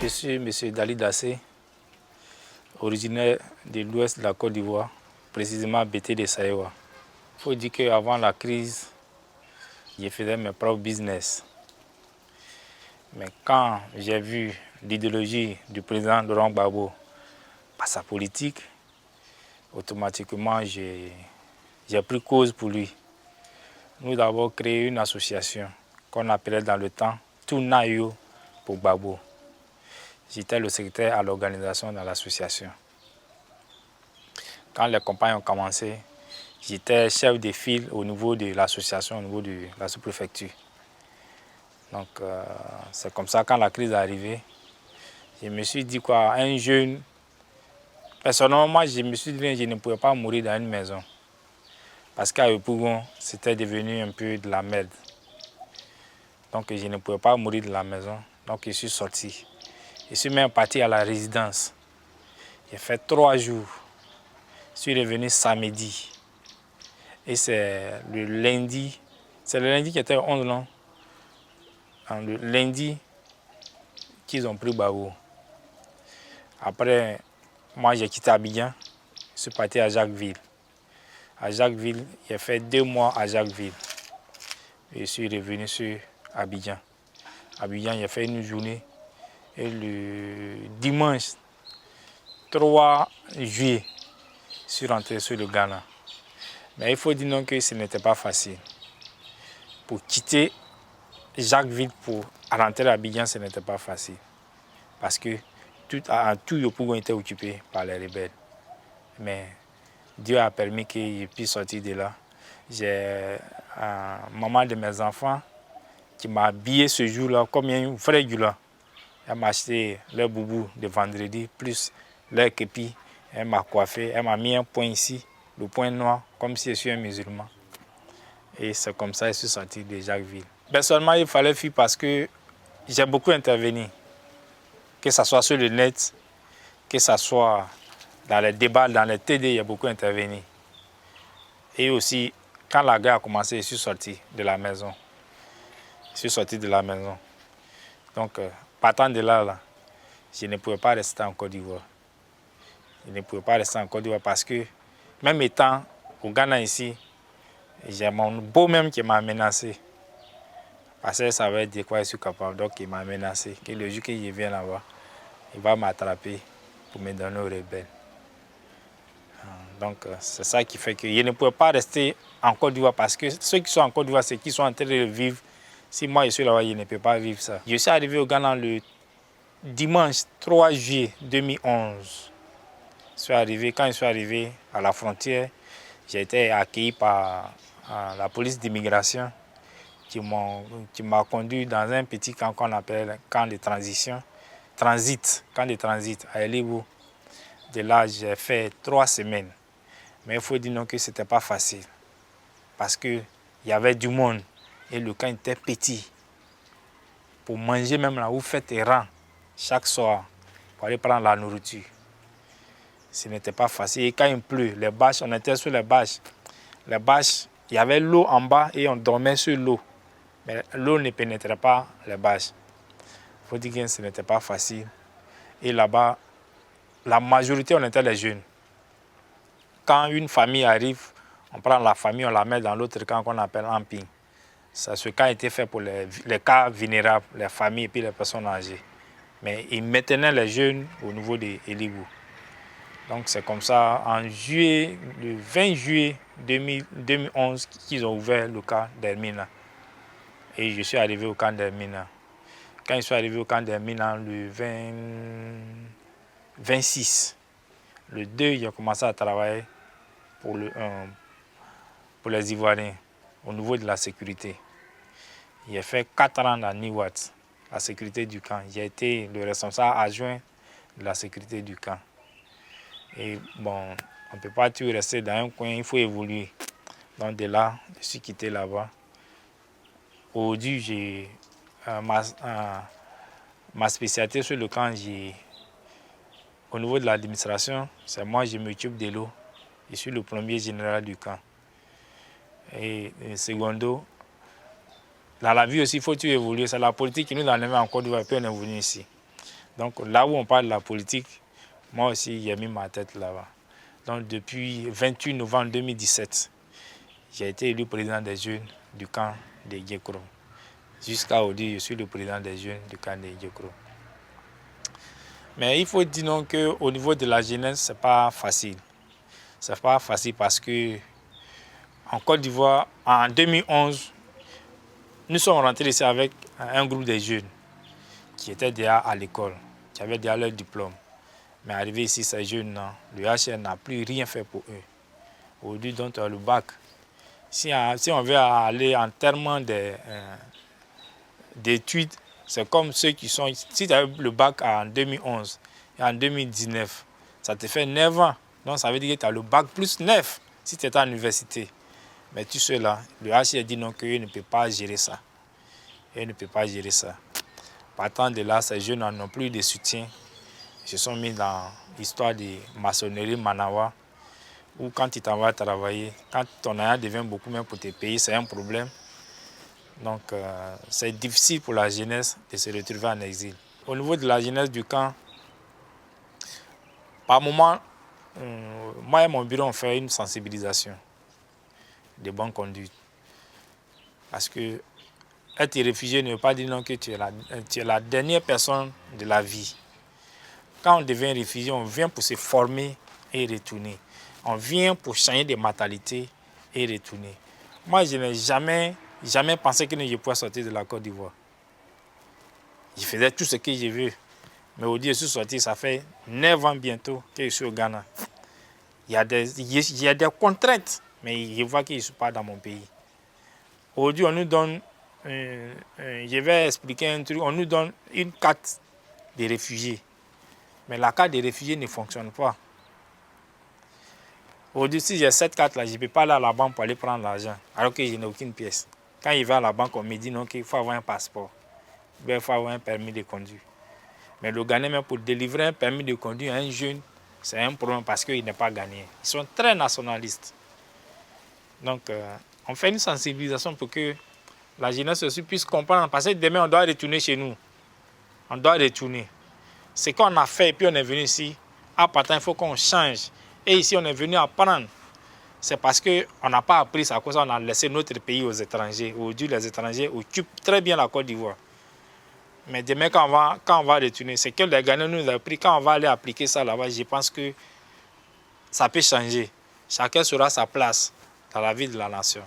Je suis M. Dali Dassé, originaire de l'ouest de la Côte d'Ivoire, précisément Bété de Saïwa. Il faut dire qu'avant la crise, je faisais mes propres business. Mais quand j'ai vu l'idéologie du président Laurent Gbagbo par sa politique, automatiquement j'ai pris cause pour lui. Nous avons créé une association qu'on appelait dans le temps Tunayo pour Gbagbo. J'étais le secrétaire à l'organisation dans l'association. Quand les campagnes ont commencé, j'étais chef de file au niveau de l'association, au niveau de la sous-préfecture. Donc c'est comme ça, quand la crise est arrivée, je me suis dit quoi, un jeune, personnellement, moi je me suis dit que je ne pouvais pas mourir dans une maison. Parce qu'à Yopougon, c'était devenu un peu de la merde. Donc je ne pouvais pas mourir de la maison, donc je suis sorti. Je suis même parti à la résidence. J'ai fait 3 jours. Je suis revenu samedi. Et c'est le lundi qui était le 11, non? Le lundi qu'ils ont pris Gbagbo. Après, moi j'ai quitté Abidjan. Je suis parti à Jacquesville. À Jacquesville, j'ai fait 2 mois à Jacquesville. Et je suis revenu sur Abidjan. Abidjan, j'ai fait une journée. Et le dimanche 3 juillet, je suis rentré sur le Ghana. Mais il faut dire non que ce n'était pas facile. Pour quitter Jacquesville pour rentrer à Abidjan, ce n'était pas facile. Parce que tout Yopougon était occupé par les rebelles. Mais Dieu a permis que je puisse sortir de là. J'ai maman de mes enfants qui m'a habillé ce jour-là, comme un vrai gula. Elle m'a acheté leur boubou de vendredi, plus leur képi. Elle m'a coiffé, elle m'a mis un point ici, le point noir, comme si je suis un musulman. Et c'est comme ça que je suis sorti de Jacquesville. Personnellement, il fallait fuir parce que j'ai beaucoup intervenu. Que ce soit sur le net, que ce soit dans les débats, dans les TD, il y a beaucoup intervenu. Et aussi, quand la guerre a commencé, je suis sorti de la maison. Je suis sorti de la maison. Donc, partant de là, je ne pouvais pas rester en Côte d'Ivoire. Je ne pouvais pas rester en Côte d'Ivoire parce que, même étant au Ghana ici, j'ai mon beau-même qui m'a menacé. Parce que ça veut dire quoi je suis capable. Donc, il m'a menacé que le jour que je viens là-bas, il va m'attraper pour me donner aux rebelles. Donc, c'est ça qui fait que je ne pouvais pas rester en Côte d'Ivoire parce que ceux qui sont en Côte d'Ivoire, c'est qu'ils sont en train de vivre. Si moi je suis là-bas, je ne peux pas vivre ça. Je suis arrivé au Ghana le dimanche 3 juillet 2011. Quand je suis arrivé à la frontière, j'ai été accueilli par la police d'immigration qui m'a conduit dans un petit camp qu'on appelle camp de transition, camp de transit à Elibou. De là, j'ai fait 3 semaines. Mais il faut dire non que ce n'était pas facile. Parce qu'il y avait du monde et le camp était petit. Pour manger même là, vous faites des rangs chaque soir pour aller prendre la nourriture. Ce n'était pas facile. Et quand il pleut, les bâches, on était sur les bâches. Les bâches, il y avait l'eau en bas et on dormait sur l'eau. Mais l'eau ne pénétrait pas les bâches. Il faut dire que ce n'était pas facile. Et là-bas, la majorité, on était les jeunes. Quand une famille arrive, on prend la famille, on la met dans l'autre camp qu'on appelle Amping. Ce camp était fait pour les cas vulnérables, les familles et puis les personnes âgées. Mais ils maintenaient les jeunes au niveau de Elibou. Donc c'est comme ça, le 20 juillet 2011, qu'ils ont ouvert le camp d'Hermina. Et je suis arrivé au camp d'Hermina. Quand je suis arrivé au camp d'Hermina, le 26, le 2, j'ai commencé à travailler pour les Ivoiriens au niveau de la sécurité. J'ai fait 4 ans à Niwat, la sécurité du camp. J'ai été le responsable adjoint de la sécurité du camp. Et bon, on ne peut pas toujours rester dans un coin, il faut évoluer. Donc de là, je suis quitté là-bas. Aujourd'hui, ma spécialité sur le camp, au niveau de l'administration, c'est moi, je m'occupe de l'eau. Je suis le plombier général du camp. Et secondo, dans la vie aussi, il faut évoluer. C'est la politique qui nous a amené en Côte d'Ivoire et puis on est venu ici. Donc là où on parle de la politique, moi aussi, j'ai mis ma tête là-bas. Donc depuis 28 novembre 2017, j'ai été élu président des jeunes du camp de Djekro. Jusqu'à aujourd'hui, je suis le président des jeunes du camp de Djekro. Mais il faut dire non qu'au niveau de la jeunesse, ce n'est pas facile. Ce n'est pas facile parce que en Côte d'Ivoire, en 2011, nous sommes rentrés ici avec un groupe de jeunes qui étaient déjà à l'école, qui avaient déjà leur diplôme. Mais arrivé ici, ces jeunes, le HR n'a plus rien fait pour eux. Aujourd'hui, donc, le bac, si on veut aller en termes d'études, c'est comme ceux qui sont... Si tu as eu le bac en 2011 et en 2019, ça te fait 9 ans. Donc ça veut dire que tu as le bac plus 9 si tu es à l'université. Mais tout cela, le HR dit non, qu'il ne peut pas gérer ça. Il ne peut pas gérer ça. Partant de là, ces jeunes n'ont plus de soutien. Ils se sont mis dans l'histoire de maçonnerie Manawa, où quand tu t'en vas travailler, quand ton argent devient beaucoup même pour te payer, c'est un problème. Donc c'est difficile pour la jeunesse de se retrouver en exil. Au niveau de la jeunesse du camp, par moment, moi et mon bureau on fait une sensibilisation de bonne conduite. Parce que être réfugié ne veut pas dire non que tu es la dernière personne de la vie. Quand on devient réfugié, on vient pour se former et retourner. On vient pour changer de mentalité et retourner. Moi, je n'ai jamais pensé que je pouvais sortir de la Côte d'Ivoire. Je faisais tout ce que je veux. Mais aujourd'hui, je suis sorti, ça fait 9 ans bientôt que je suis au Ghana. Il y a des contraintes, mais je vois que je ne suis pas dans mon pays. Aujourd'hui, on nous donne, je vais expliquer un truc, on nous donne une carte des réfugiés. Mais la carte des réfugiés ne fonctionne pas. Aujourd'hui, si j'ai cette carte-là, je ne peux pas aller à la banque pour aller prendre l'argent, alors que je n'ai aucune pièce. Quand il va à la banque, on me dit non, qu'il faut avoir un passeport. Il faut avoir un permis de conduire. Mais le Ghanéen, même pour délivrer un permis de conduire à un jeune, c'est un problème parce qu'il n'est pas ghanéen. Ils sont très nationalistes. Donc, on fait une sensibilisation pour que la jeunesse aussi puisse comprendre. Parce que demain, on doit retourner chez nous. On doit retourner. Ce qu'on a fait et puis on est venu ici, à partir, il faut qu'on change. Et ici, on est venu apprendre. C'est parce qu'on n'a pas appris, c'est à cause qu'on a laissé notre pays aux étrangers. Aujourd'hui, les étrangers occupent très bien la Côte d'Ivoire. Mais demain, quand on va retourner, c'est que les Ghanéens nous ont appris. Quand on va aller appliquer ça là-bas, je pense que ça peut changer. Chacun sera sa place dans la vie de la nation.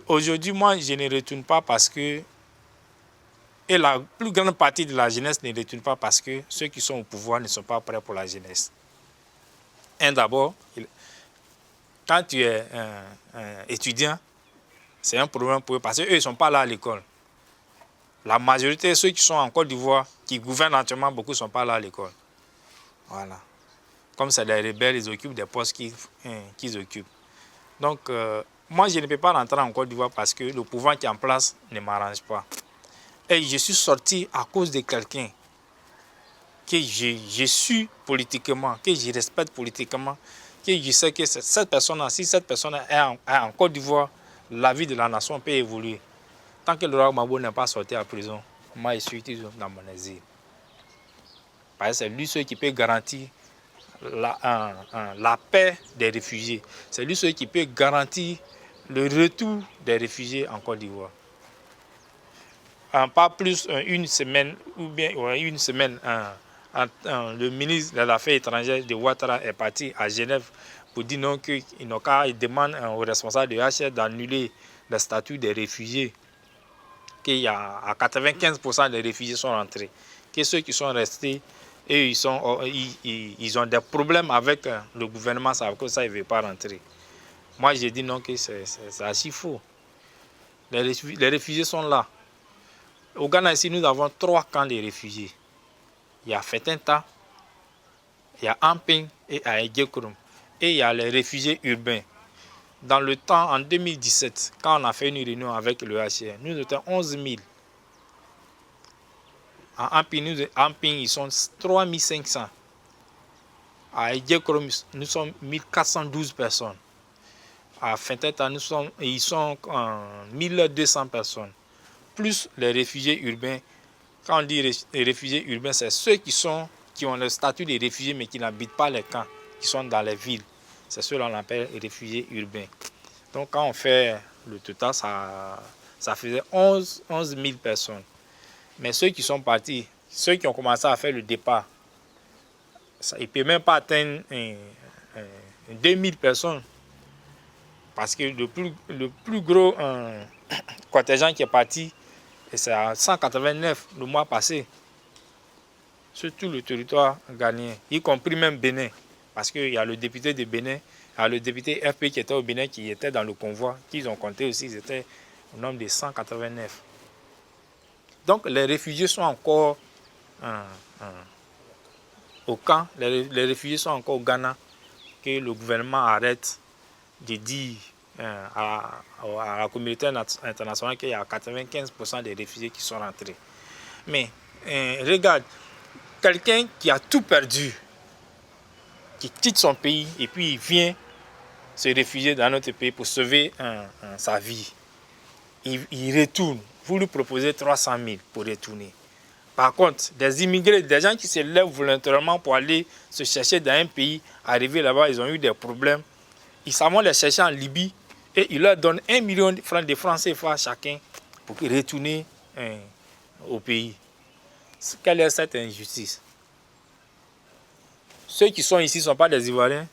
Aujourd'hui, moi, je ne retourne pas parce que... Et la plus grande partie de la jeunesse ne retourne pas parce que ceux qui sont au pouvoir ne sont pas prêts pour la jeunesse. D'abord, quand tu es étudiant, c'est un problème pour eux parce qu'eux, ils ne sont pas là à l'école. La majorité de ceux qui sont en Côte d'Ivoire, qui gouvernent actuellement, beaucoup ne sont pas là à l'école. Voilà. Comme c'est des rebelles, ils occupent des postes qu'ils occupent. Donc, moi, je ne peux pas rentrer en Côte d'Ivoire parce que le pouvoir qui est en place ne m'arrange pas. Et je suis sorti à cause de quelqu'un que je suis politiquement, que je respecte politiquement, que je sais que cette personne-là, si cette personne est en Côte d'Ivoire, la vie de la nation peut évoluer. Tant que Laurent Gbagbo n'est pas sorti à prison, moi je suis toujours dans mon exil. Parce que c'est lui seul qui peut garantir la paix des réfugiés. C'est lui seul qui peut garantir le retour des réfugiés en Côte d'Ivoire. Pas plus une semaine, ou bien une semaine, le ministre des Affaires étrangères de Ouattara est parti à Genève pour dire non qu'il n'a qu'à demander aux responsables de HR d'annuler le statut des réfugiés. Qu'il y a à 95% des réfugiés sont rentrés. Que ceux qui sont restés, et ils ont des problèmes avec le gouvernement, ça veut que ça, ils ne veulent pas rentrer. Moi, j'ai dit non, que c'est archi faux. Les réfugiés sont là. Au Ghana, ici, nous avons 3 camps de réfugiés. Il y a Fetenta, il y a Amping et à Djekro. Et il y a les réfugiés urbains. Dans le temps, en 2017, quand on a fait une réunion avec le HR, nous étions 11 000. À Amping, ils sont 3 500. À Djekro, nous sommes 1412 personnes. à Finteta, ils sont 1200 personnes, plus les réfugiés urbains. Quand on dit réfugiés urbains, c'est ceux qui ont le statut de réfugiés mais qui n'habitent pas les camps, qui sont dans les villes. C'est ceux qu'on appelle réfugiés urbains. Donc quand on fait le total, ça faisait 11 000 personnes. Mais ceux qui sont partis, ceux qui ont commencé à faire le départ, ça, ils ne peuvent même pas atteindre 2000 personnes. Parce que le plus gros contingent qui est parti, c'est à 189 le mois passé. Sur tout le territoire ghanéen, y compris même Bénin. Parce qu'il y a le député de Bénin, il y a le député FP qui était au Bénin, qui était dans le convoi, qu'ils ont compté aussi, ils étaient au nombre de 189. Donc les réfugiés sont encore au camp, les réfugiés sont encore au Ghana, que le gouvernement arrête de dire à la communauté internationale qu'il y a 95% des réfugiés qui sont rentrés. Mais regarde, quelqu'un qui a tout perdu, qui quitte son pays et puis il vient se réfugier dans notre pays pour sauver sa vie, il retourne. Vous lui proposez 300 000 pour retourner. Par contre, des immigrés, des gens qui se lèvent volontairement pour aller se chercher dans un pays, arriver là-bas, ils ont eu des problèmes. Ils savent les chercher en Libye et ils leur donnent 1 million de francs CFA chacun pour retourner au pays. Quelle est cette injustice? Ceux qui sont ici ne sont pas des Ivoiriens.